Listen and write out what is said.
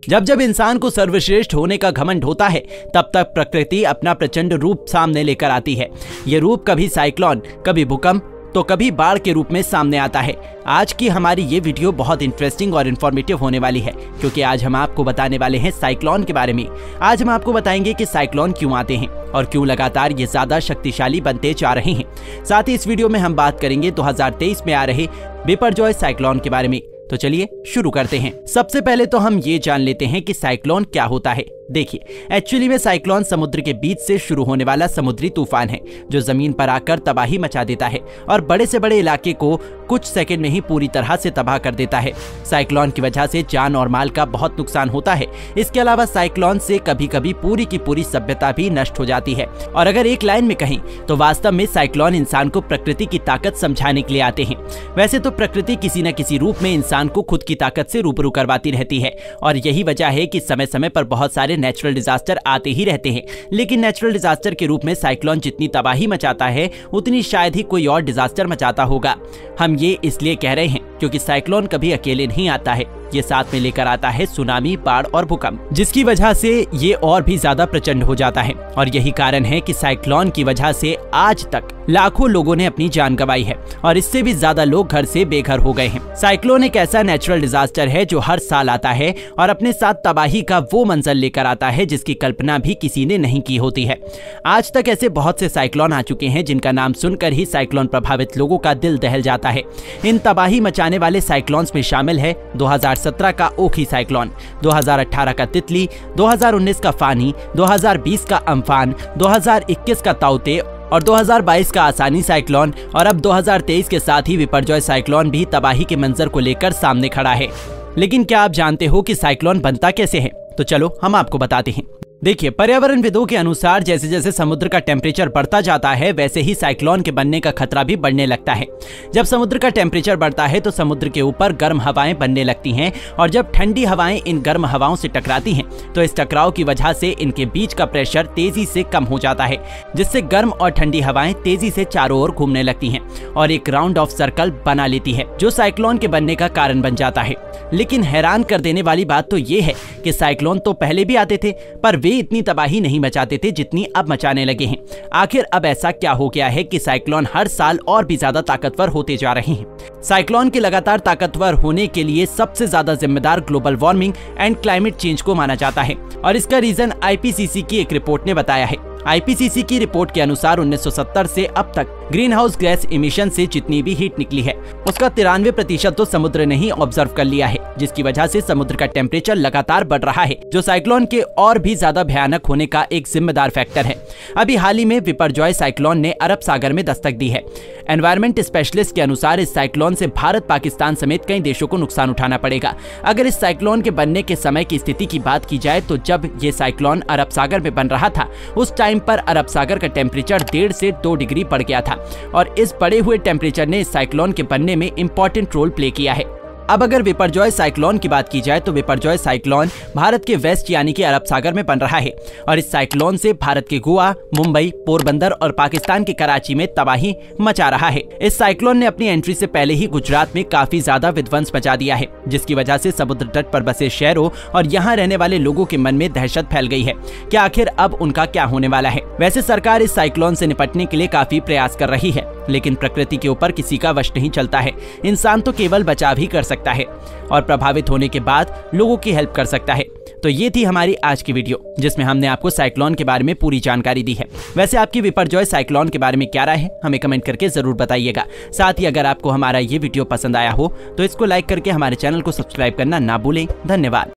जब जब इंसान को सर्वश्रेष्ठ होने का घमंड होता है, तब तक प्रकृति अपना प्रचंड रूप सामने लेकर आती है। ये रूप कभी साइक्लोन, कभी भूकंप, तो कभी बाढ़ के रूप में सामने आता है। आज की हमारी ये वीडियो बहुत इंटरेस्टिंग और इन्फॉर्मेटिव होने वाली है, क्योंकि आज हम आपको बताने वाले हैं साइक्लोन के बारे में। आज हम आपको बताएंगे कि साइक्लोन क्यों आते हैं और क्यों लगातार ये ज्यादा शक्तिशाली बनते जा रहे हैं। साथ ही इस वीडियो में हम बात करेंगे 2023 में आ रहे बिपरजॉय साइक्लोन के बारे में। तो चलिए शुरू करते हैं। सबसे पहले तो हम ये जान लेते हैं कि साइक्लोन क्या होता है। देखिए, एक्चुअली में साइक्लोन समुद्र के बीच से शुरू होने वाला समुद्री तूफान है, जो जमीन पर आकर तबाही मचा देता है और बड़े से बड़े इलाके को कुछ सेकंड में ही पूरी तरह से तबाह कर देता है। साइक्लोन की वजह से जान और माल का बहुत नुकसान होता है। इसके अलावा साइक्लोन से कभी कभी पूरी की पूरी सभ्यता भी नष्ट हो जाती है। और अगर एक लाइन में कहें तो वास्तव में साइक्लोन इंसान को प्रकृति की ताकत समझाने के लिए आते हैं। वैसे तो प्रकृति किसी न किसी रूप में इंसान को खुद की ताकत से रूबरू करवाती रहती है, और यही वजह है कि समय समय पर बहुत सारे नेचुरल डिजास्टर आते ही रहते हैं। लेकिन नेचुरल डिजास्टर के रूप में साइक्लोन जितनी तबाही मचाता है, उतनी शायद ही कोई और डिजास्टर मचाता होगा। हम ये इसलिए कह रहे हैं क्योंकि साइक्लोन कभी अकेले नहीं आता है, ये साथ में लेकर आता है सुनामी, बाढ़ और भूकंप, जिसकी वजह से ये और भी ज्यादा प्रचंड हो जाता है। और यही कारण है कि साइक्लोन की वजह से आज तक लाखों लोगों ने अपनी जान गंवाई है और इससे भी ज्यादा लोग घर से बेघर हो गए हैं। साइक्लोन एक ऐसा नेचुरल डिजास्टर है जो हर साल आता है और अपने साथ तबाही का वो मंजर लेकर आता है जिसकी कल्पना भी किसी ने नहीं की होती है। आज तक ऐसे बहुत से साइक्लोन आ चुके हैं जिनका नाम सुनकर ही साइक्लोन प्रभावित लोगों का दिल दहल जाता है। इन तबाही मचाने वाले साइक्लोन्स में शामिल है 2017 का ओखी साइक्लोन, 2018 का तितली, 2019 का फानी, 2020 का अम्फान, 2021 का ताउते और 2022 का आसानी साइक्लोन, और अब 2023 के साथ ही बिपरजॉय साइक्लोन भी तबाही के मंजर को लेकर सामने खड़ा है। लेकिन क्या आप जानते हो कि साइक्लोन बनता कैसे है? तो चलो हम आपको बताते हैं। देखिए, पर्यावरणविदों के अनुसार जैसे जैसे समुद्र का टेम्परेचर बढ़ता जाता है, वैसे ही साइक्लोन के बनने का खतरा भी बढ़ने लगता है। जब समुद्र का टेम्परेचर बढ़ता है तो समुद्र के ऊपर गर्म हवाएं बनने लगती हैं, और जब ठंडी हवाएं इन गर्म हवाओं से टकराती हैं तो इस टकराव की वजह से इनके बीच का प्रेशर तेजी से कम हो जाता है, जिससे गर्म और ठंडी हवाएं तेजी से चारों ओर घूमने लगती हैं और एक राउंड ऑफ सर्कल बना लेती है, जो साइक्लोन के बनने का कारण बन जाता है। लेकिन हैरान कर देने वाली बात तो ये है कि साइक्लोन तो पहले भी आते थे, पर वे इतनी तबाही नहीं मचाते थे जितनी अब मचाने लगे हैं। आखिर अब ऐसा क्या हो गया है कि साइक्लोन हर साल और भी ज्यादा ताकतवर होते जा रहे हैं? साइक्लोन के लगातार ताकतवर होने के लिए सबसे ज्यादा जिम्मेदार global warming and climate change को माना जाता है, और इसका रीजन आईपीसीसी की एक रिपोर्ट ने बताया है। आईपीसीसी की रिपोर्ट के अनुसार 1970 से अब तक ग्रीन हाउस गैस इमिशन से जितनी भी हीट निकली है, उसका 93% तो समुद्र ने ही ऑब्जर्व कर लिया है, जिसकी वजह से समुद्र का टेम्परेचर लगातार बढ़ रहा है, जो साइक्लोन के और भी ज्यादा भयानक होने का एक जिम्मेदार फैक्टर है। अभी हाल ही में बिपरजॉय साइक्लोन ने अरब सागर में दस्तक दी है। एनवायरमेंट स्पेशलिस्ट के अनुसार इस साइक्लोन से भारत, पाकिस्तान समेत कई देशों को नुकसान उठाना पड़ेगा। अगर इस साइक्लोन के बनने के समय की स्थिति की बात की जाए तो जब ये साइक्लोन अरब सागर में बन रहा था, उस टाइम पर अरब सागर का टेम्परेचर 1.5 से 2 डिग्री बढ़ गया था, और इस बढ़े हुए टेम्परेचर ने इस साइक्लोन के बनने में इंपॉर्टेंट रोल प्ले किया है। अब अगर बिपरजॉय साइक्लोन की बात की जाए तो बिपरजॉय साइक्लोन भारत के वेस्ट यानी कि अरब सागर में बन रहा है, और इस साइक्लोन से भारत के गोवा, मुंबई, पोरबंदर और पाकिस्तान के कराची में तबाही मचा रहा है। इस साइक्लोन ने अपनी एंट्री से पहले ही गुजरात में काफी ज्यादा विध्वंस मचा दिया है, जिसकी वजह से समुद्र तट पर बसे शहरों और यहाँ रहने वाले लोगों के मन में दहशत फैल गई है कि आखिर अब उनका क्या होने वाला है। वैसे सरकार इस साइक्लोन से निपटने के लिए काफी प्रयास कर रही है, लेकिन प्रकृति के ऊपर किसी का वश नहीं चलता है। इंसान तो केवल बचाव ही कर सकता है और प्रभावित होने के बाद लोगों की हेल्प कर सकता है। तो ये थी हमारी आज की वीडियो, जिसमें हमने आपको साइक्लोन के बारे में पूरी जानकारी दी है। वैसे आपकी बिपरजॉय साइक्लोन के बारे में क्या राय है, हमें कमेंट करके जरूर बताइएगा। साथ ही अगर आपको हमारा ये वीडियो पसंद आया हो तो इसको लाइक करके हमारे चैनल को सब्सक्राइब करना ना भूलें। धन्यवाद।